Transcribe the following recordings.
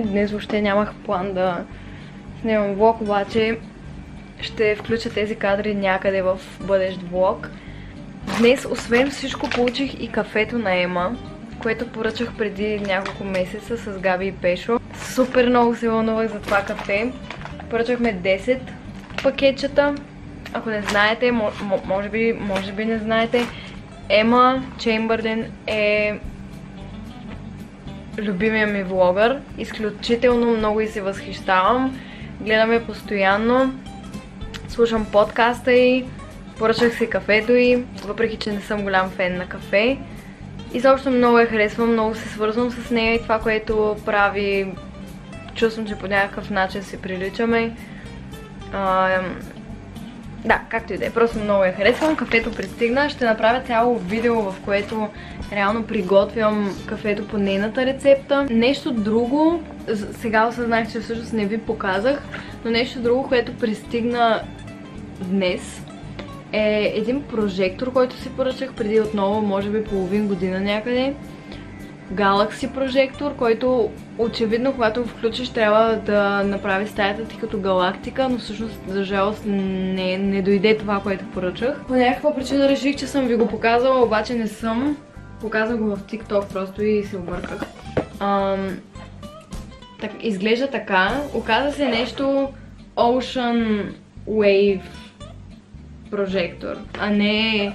Днес въобще нямах план да снимам влог, обаче ще включа тези кадри някъде в бъдещ влог. Днес, освен всичко, получих и кафето на Ема, което поръчах преди няколко месеца с Габи и Пешо. Супер много се вълнувах за това кафе. Поръчахме 10 пакетчета. Ако не знаете, може би не знаете, Ема Чеймбърден е любимия ми влогър. Изключително много и се възхищавам. Гледаме постоянно. Слушам подкаста й. Поръчах си кафето й, въпреки че не съм голям фен на кафе. Изобщо много я харесвам, много се свързвам с нея и това, което прави, чувствам, че по някакъв начин се приличаме. Да, както и да е, просто много я харесвам. Кафето пристигна, ще направя цяло видео, в което реално приготвям кафето по нейната рецепта. Нещо друго, сега осъзнах, че всъщност не ви показах, но нещо друго, което пристигна днес, е един прожектор, който си поръчах преди отново, може би половин година някъде. Galaxy прожектор, който очевидно, когато го включиш, трябва да направи стаята ти като галактика, но всъщност за жалост не дойде това, което поръчах. По някаква причина реших, че съм ви го показала, обаче не съм. Показах го в TikTok просто и се обърках. Изглежда така. Оказа се нещо Ocean Wave прожектор, а не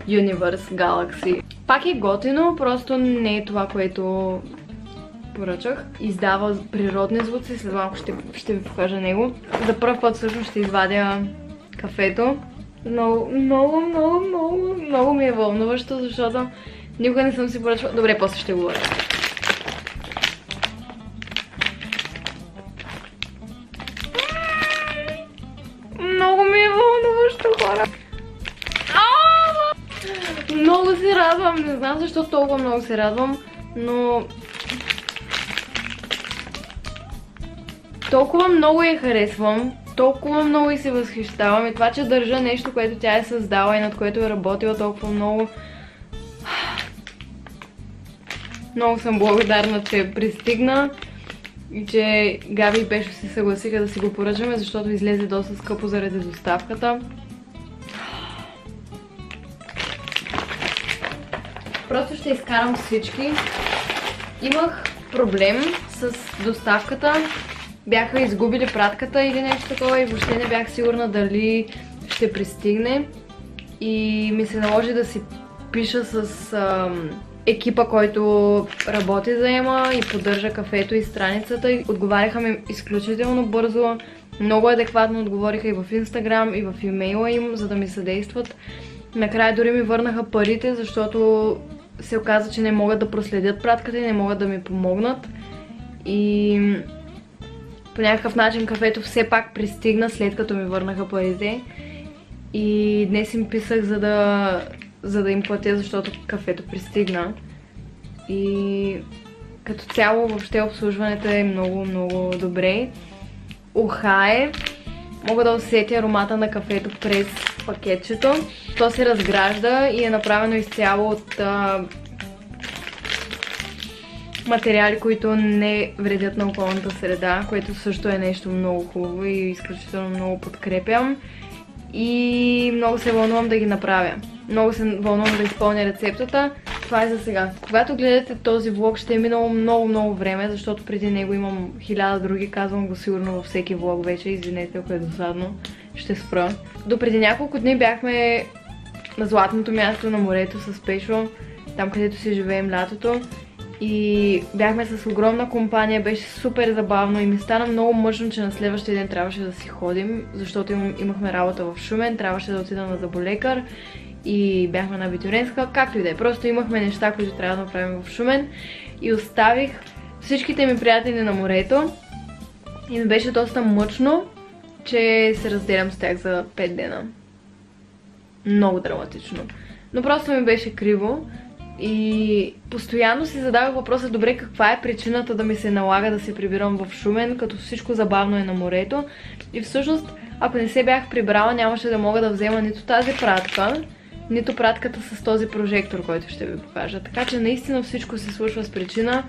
Universe Galaxy. Пак е готино, просто не е това, което поръчах. Издава природни звуци, след малко ще ви покажа него. За първ път всъщност ще извадя кафето. Много ми е вълнуващо, защото никога не съм си поръчвала. Добре, после ще говоря. Много ми е вълнуващо, хора. Много се радвам, не знам защо толкова много се радвам, но толкова много я харесвам, толкова много и се възхищавам и това, че държа нещо, което тя е създала и над което е работила толкова много. Много съм благодарна, че пристигна и че Габи и Пешо се съгласиха да си го поръчаме, защото излезе доста скъпо заради доставката. Просто ще изкарам всички. Имах проблем с доставката. Бяха изгубили пратката или нещо такова и въобще не бях сигурна дали ще пристигне. И ми се наложи да си пиша с екипа, който работи за Ема и поддържа кафето и страницата. Отговаряха ми изключително бързо. Много адекватно отговориха и в Instagram, и в имейла им, за да ми съдействат. Накрая дори ми върнаха парите, защото се оказа, че не могат да проследят пратката и не могат да ми помогнат. И по някакъв начин кафето все пак пристигна, след като ми върнаха парите. И днес им писах, за да им платя, защото кафето пристигна. И като цяло въобще обслужването е много добре. Ухае. Мога да усетя аромата на кафето през пакетчето. То се разгражда и е направено изцяло от материали, които не вредят на околната среда, което също е нещо много хубаво и изключително много подкрепям. И много се вълнувам да ги направя. Много се вълнувам да изпълня рецептата. Това е за сега. Когато гледате този влог, ще е минало много време, защото преди него имам 1000 други. Казвам го сигурно във всеки влог вече. Извинете, ако е досадно. Ще спра. До преди няколко дни бяхме на златното място на морето с Пешо, там където си живеем лятото. И бяхме с огромна компания, беше супер забавно и ми стана много мъчно, че на следващия ден трябваше да си ходим, защото имахме работа в Шумен, трябваше да отида на зъболекар и бяхме на Витюренска, както и да е. Просто имахме неща, които трябва да направим в Шумен и оставих всичките ми приятели на морето и ми беше доста мъчно, че се разделям с тях за 5 дена. Много драматично. Но просто ми беше криво. И постоянно си задавах въпроса, добре, каква е причината да ми се налага да се прибирам в Шумен, като всичко забавно е на морето. И всъщност, ако не се бях прибрала, нямаше да мога да взема нито тази пратка, нито пратката с този прожектор, който ще ви покажа. Така че наистина всичко се случва с причина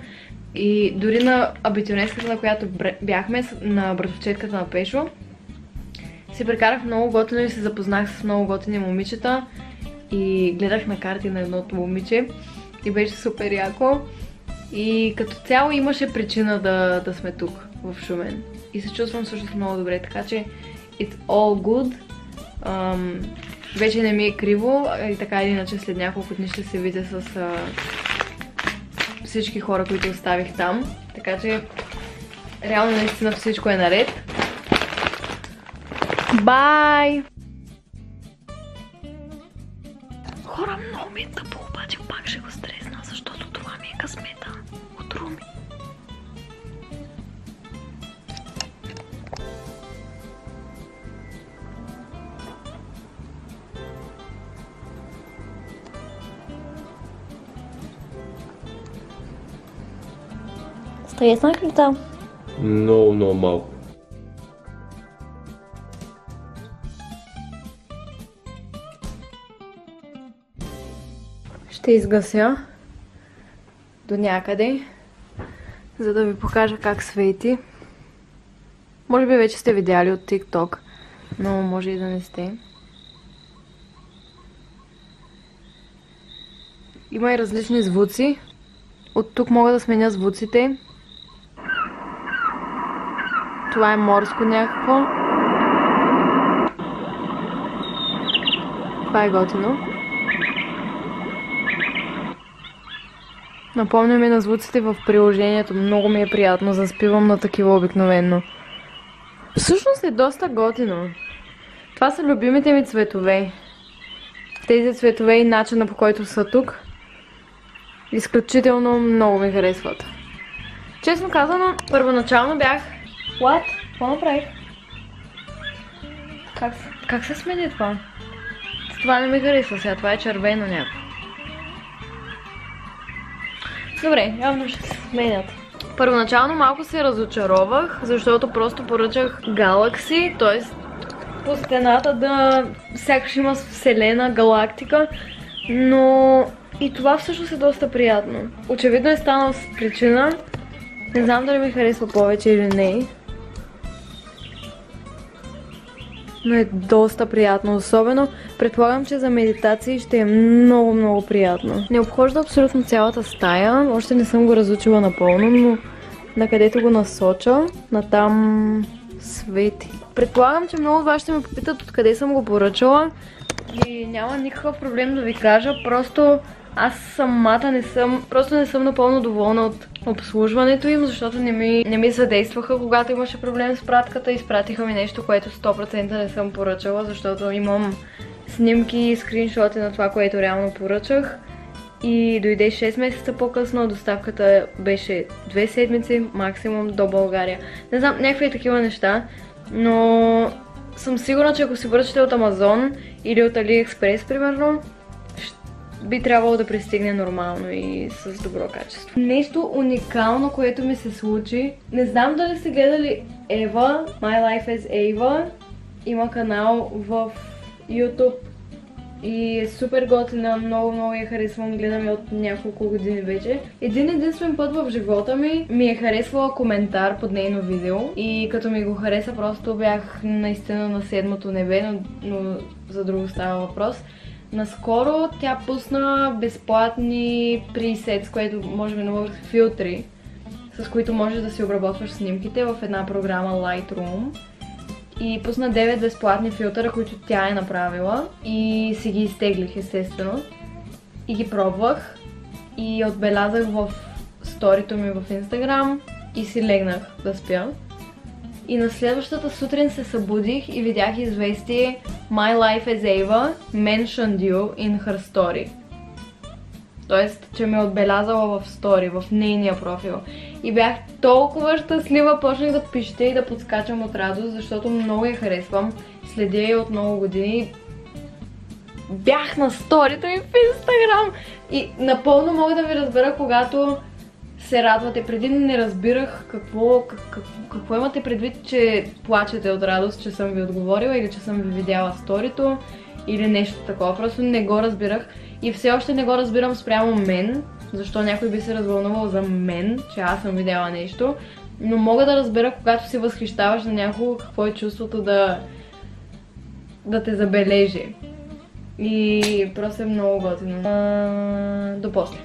И дори на абитюренската, на която бяхме, на братовчетката на Пешо, се прекарах много готино и се запознах с много готини момичета и гледах на карти на едното момиче и беше супер яко. И като цяло имаше причина да сме тук, в Шумен. И се чувствам също много добре, така че it's all good. Вече не ми е криво и така или иначе след няколко дни ще се видя с всички хора, които оставих там. Така че реално наистина всичко е наред. Бай! Хора, много ми е тъпо, обаче пак ще го стресна, защото това ми е късмета от Руми. Стреснах ли там? Много малко. Ще изгася до някъде, за да ви покажа как свети. Може би вече сте видяли от TikTok, но може и да не сте. Има и различни звуци. От тук мога да сменя звуците. Това е морско някакво. Това е готино. Напомня ми на звуците в приложението. Много ми е приятно. Заспивам на такива обикновено. Всъщност е доста готино. Това са любимите ми цветове. Тези цветове и начина, по който са тук, изключително много ми харесват. Честно казано, първоначално бях... What? Какво направих? Как се смени това? Това не ми харесва сега. Това е червено някакво. Добре, явно ще се сменят. Първоначално малко се разочаровах, защото просто поръчах Galaxy, т.е. по стената да сякаш има вселена, галактика, но и това всъщност е доста приятно. Очевидно е станал с причина, не знам дали ми харесва повече или не, но е доста приятно. Особено предполагам, че за медитации ще е много приятно. Не обхожда абсолютно цялата стая, още не съм го разучила напълно, но накъдето го насоча, натам свети. Предполагам, че много от вас ще ме попитат откъде съм го поръчала и няма никакъв проблем да ви кажа, просто аз самата не съм напълно доволна от обслужването им, защото не ми задействаха, когато имаше проблем с пратката. Изпратиха ми нещо, което 100% не съм поръчала, защото имам снимки и скриншоти на това, което реално поръчах. И дойде 6 месеца по-късно, доставката беше 2 седмици максимум до България. Не знам, някакви такива неща, но съм сигурна, че ако си поръчате от Амазон или от AliExpress, примерно, би трябвало да пристигне нормално и с добро качество. Нещо уникално, което ми се случи. Не знам дали сте гледали Ева, My Life as Eva. Има канал в YouTube и е супер готина, много я харесвам, гледам я от няколко години вече. Единствен път в живота ми е харесвала коментар под нейно видео и като ми го хареса, просто бях наистина на седмото небе, но за друго става въпрос. Наскоро тя пусна безплатни пресетс, което може би наложи филтри, с които можеш да си обработваш снимките в една програма Lightroom. И пусна 9 безплатни филтъра, които тя е направила и си ги изтеглих естествено. И ги пробвах и отбелязах в сторито ми в Instagram и си легнах да спя. И на следващата сутрин се събудих и видях известие My Life as Eva mentioned you in her story. Тоест, че ме е отбелязала в стори, в нейния профил. И бях толкова щастлива, почнах да пищя и да подскачам от радост, защото много я харесвам. Следя я от много години. Бях на сторито ми в Instagram. И напълно мога да ви разбера, когато се радвате. Преди не разбирах какво имате предвид, че плачете от радост, че съм ви отговорила или че съм ви видяла сторито или нещо такова. Просто не го разбирах и все още не го разбирам спрямо мен, защо някой би се развълнувал за мен, че аз съм видяла нещо. Но мога да разбера, когато се възхищаваш на някого, какво е чувството да те забележи. И просто е много готино. До после.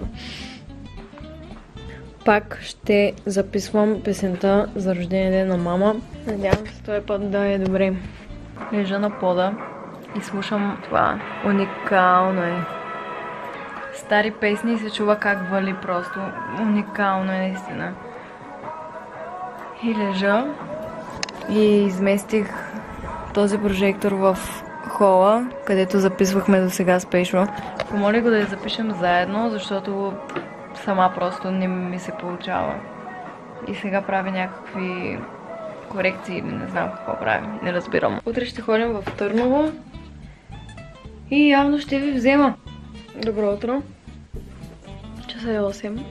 Пак ще записвам песента за рождения ден на мама. Надявам се този път да е добре. Лежа на пода и слушам това. Уникално е. Стари песни се чува как вали просто. Уникално е наистина. И лежа и изместих този прожектор в хола, където записвахме до сега с Пешо. Помолих го да я запишем заедно, защото сама просто не ми се получава. И сега правя някакви корекции или не знам какво прави, не разбирам. Утре ще ходим в Търново и явно ще ви взема. Добро утро. Часа е 8.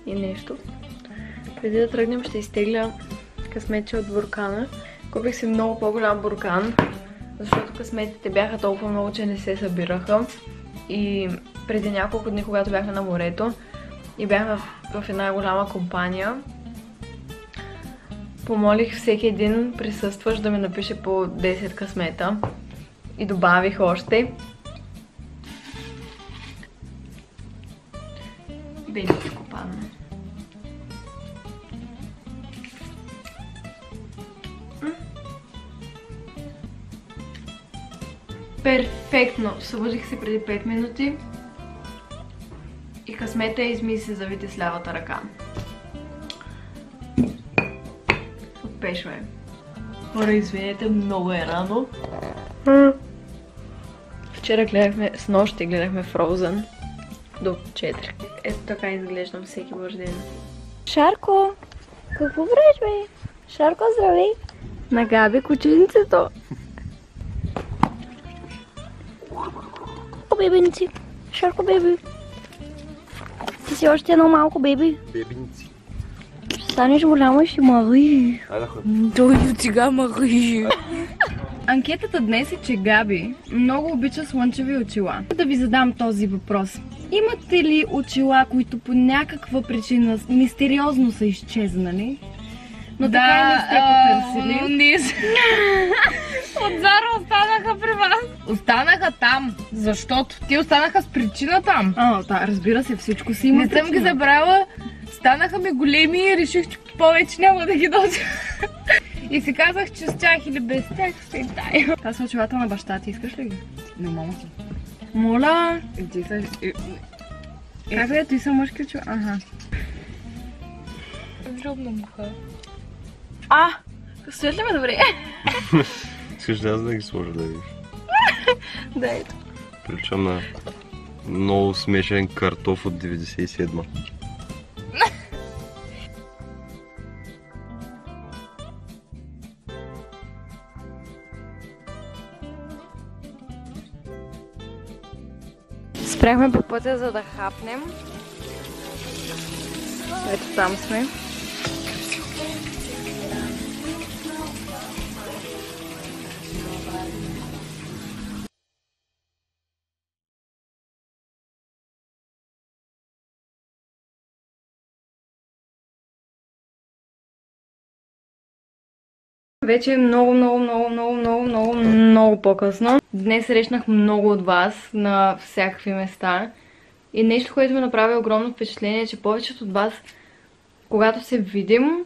И нещо. Преди да тръгнем ще изтегля късметче от буркана. Купих си много по-голям буркан, защото късметите бяха толкова много, че не се събираха. И преди няколко дни, когато бяхме на морето и бяхме в една голяма компания, помолих всеки един присъстващ да ми напише по 10 късмета и добавих още. Бебичко падна. Перфектно! Събудих се преди 5 минути и късмета изми се завите с лявата ръка. Отпешо е. Хора, извинете, много е рано. Вчера гледахме, с нощи гледахме Frozen до 4. Ето така изглеждам всеки божи ден. Шарко! Какво правиш, бе? Шарко, здравей! На Габи кученцето! Бебенци. Шарко, беби. Ти си още едно малко беби. Бебенци. Ще станеш голяма и ще мъри. Айде ход. Той от сега мъри. Анкетата днес е, че Габи много обича слънчеви очила. Да ви задам този въпрос. Имате ли очила, които по някаква причина мистериозно са изчезнали? Но така и не сте потърсили? Не. От Зара останаха при вас. Останаха там, защото те останаха с причина там. Да, разбира се, всичко си има Не съм ги забрала, станаха ми големи и реших, че повече няма да ги нося. И си казах, че с тях или без тях се тая. Това са очилата на баща ти, искаш ли ги? На мама си. Моля! Ти са... Как бе, ти са мъжки очила? Ага. Жълбна муха. Стоят ли ме добре? Искаш ли аз да ги сложа да видиш? Да, ето. Приличам на много смешен картоф от 97-ма. Спряхме по пътя, за да хапнем. Ето там сме. Вече е много по-късно. Днес срещнах много от вас на всякакви места. И нещо, което ми направи огромно впечатление е, че повечето от вас, когато се видим,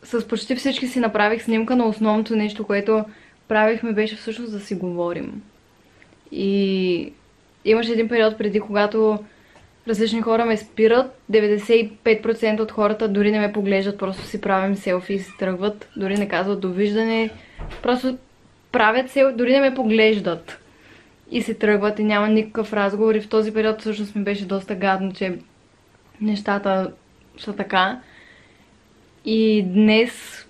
с почти всички си направих снимка, на основното нещо, което правихме, беше всъщност да си говорим. И имаше един период преди, когато различни хора ме спират, 95% от хората дори не ме поглеждат, просто си правим селфи и се тръгват, дори не казват довиждане, просто правят селфи, дори не ме поглеждат и се тръгват и няма никакъв разговор. И в този период всъщност ми беше доста гадно, че нещата са така. И днес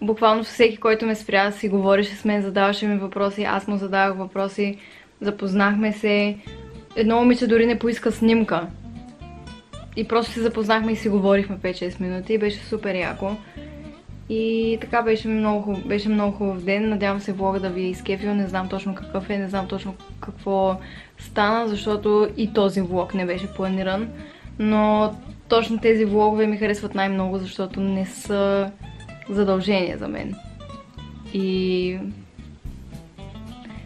буквално всеки, който ме спря, си говореше с мен, задаваше ми въпроси, аз му задавах въпроси, запознахме се. Едно момиче дори не поиска снимка. И просто се запознахме и си говорихме 5-6 минути и беше супер яко. И така беше много хубав ден. Надявам се влога да ви е изкефил. Не знам точно какъв е, не знам точно какво стана, защото и този влог не беше планиран. Но точно тези влогове ми харесват най-много, защото не са задължения за мен. И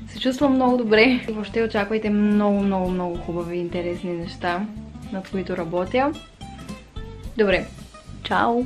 се чувствам много добре. Въобще очаквайте много хубави и интересни неща, над които работя. Добре, чао!